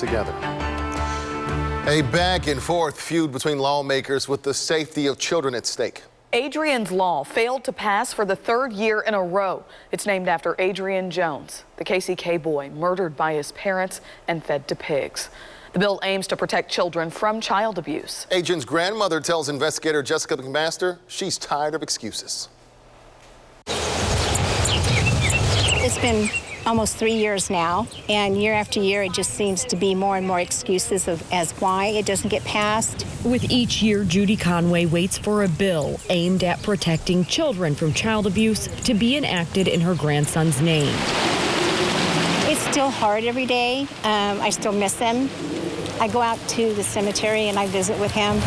together. A back-and-forth feud between lawmakers with the safety of children at stake. Adrian's law failed to pass for the third year in a row. It's named after Adrian Jones, the KCK boy murdered by his parents and fed to pigs. The bill aims to protect children from child abuse. Adrian's grandmother tells investigator Jessica McMaster she's tired of excuses. It's been almost 3 years now, and year after year it just seems to be more and more excuses as why it doesn't get passed. With each year, Judy Conway waits for a bill aimed at protecting children from child abuse to be enacted in her grandson's name. It's still hard every day. I still miss him. I go out to the cemetery and I visit with him.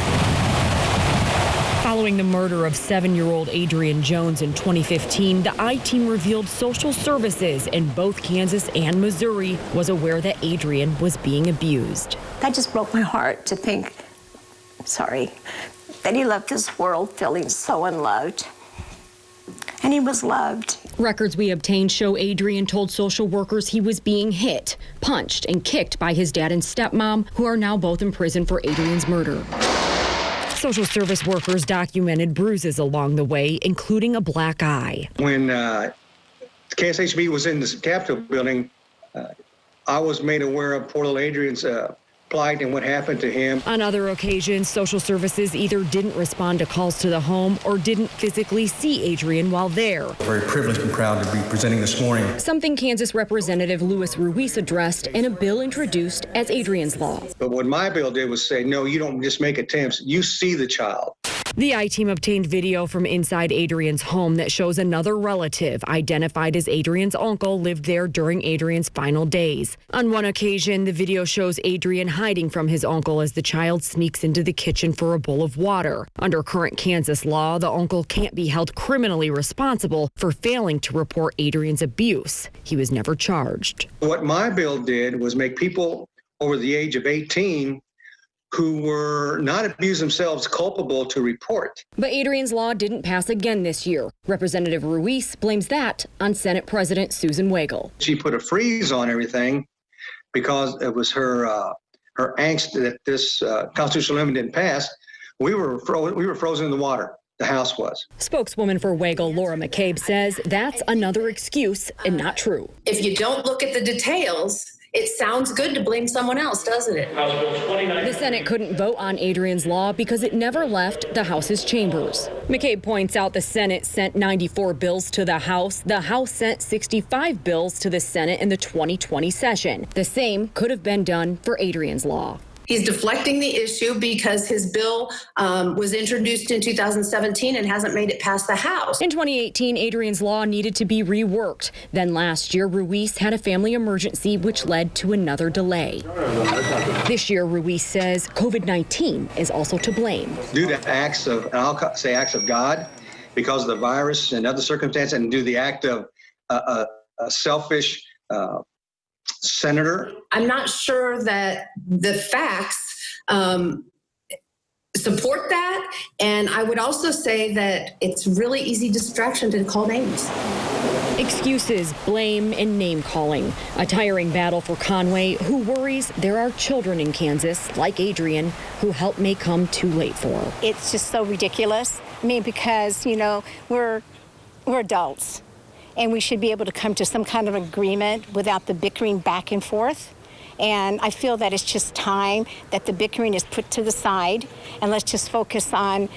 Following the murder of 7-year-old Adrian Jones in 2015, the I-Team revealed social services in both Kansas and Missouri was aware that Adrian was being abused. That just broke my heart to think, that he left this world feeling so unloved. And he was loved. Records we obtained show Adrian told social workers he was being hit, punched, and kicked by his dad and stepmom, who are now both in prison for Adrian's murder. Social service workers documented bruises along the way, including a black eye. When KSHB was in the Capitol building, I was made aware of poor little Adrian's plight and what happened to him. On other occasions, social services either didn't respond to calls to the home or didn't physically see Adrian while there. Very privileged and proud to be presenting this morning. Something Kansas Representative Louis Ruiz addressed in a bill introduced as Adrian's Law. But what my bill did was say, no, you don't just make attempts, you see the child. The I-Team obtained video from inside Adrian's home that shows another relative, identified as Adrian's uncle, lived there during Adrian's final days. On one occasion, the video shows Adrian hiding from his uncle as the child sneaks into the kitchen for a bowl of water. Under current Kansas law, the uncle can't be held criminally responsible for failing to report Adrian's abuse. He was never charged. What my bill did was make people over the age of 18 who were not abused themselves culpable to report. But Adrian's Law didn't pass again this year. Representative Ruiz blames that on Senate President Susan Wagle. She put a freeze on everything because it was her angst that this constitutional amendment didn't pass. We were frozen in the water. The House was. Spokeswoman for Wagle, Laura McCabe, says that's another excuse and not true. If you don't look at the details, it sounds good to blame someone else, doesn't it? The Senate couldn't vote on Adrian's Law because it never left the House's chambers. McCabe points out the Senate sent 94 bills to the House. The House sent 65 bills to the Senate in the 2020 session. The same could have been done for Adrian's Law. He's deflecting the issue because his bill was introduced in 2017 and hasn't made it past the House. In 2018, Adrian's Law needed to be reworked. Then last year, Ruiz had a family emergency, which led to another delay. This year, Ruiz says COVID-19 is also to blame. Due to acts of, and I'll say acts of God, because of the virus and other circumstances, and do the act of a selfish senator. I'm not sure that the facts support that. And I would also say that it's really easy distraction to call names. Excuses, blame, and name-calling. A tiring battle for Conway, who worries there are children in Kansas, like Adrian, who help may come too late for. It's just so ridiculous. I mean, because, we're adults. And we should be able to come to some kind of agreement without the bickering back and forth. And I feel that it's just time that the bickering is put to the side, and let's just focus on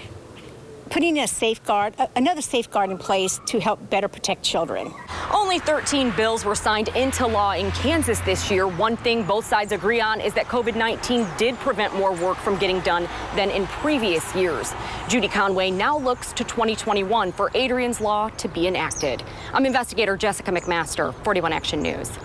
putting another safeguard in place to help better protect children. Only 13 bills were signed into law in Kansas this year. One thing both sides agree on is that COVID-19 did prevent more work from getting done than in previous years. Judy Conway now looks to 2021 for Adrian's Law to be enacted. I'm investigator Jessica McMaster, 41 Action News.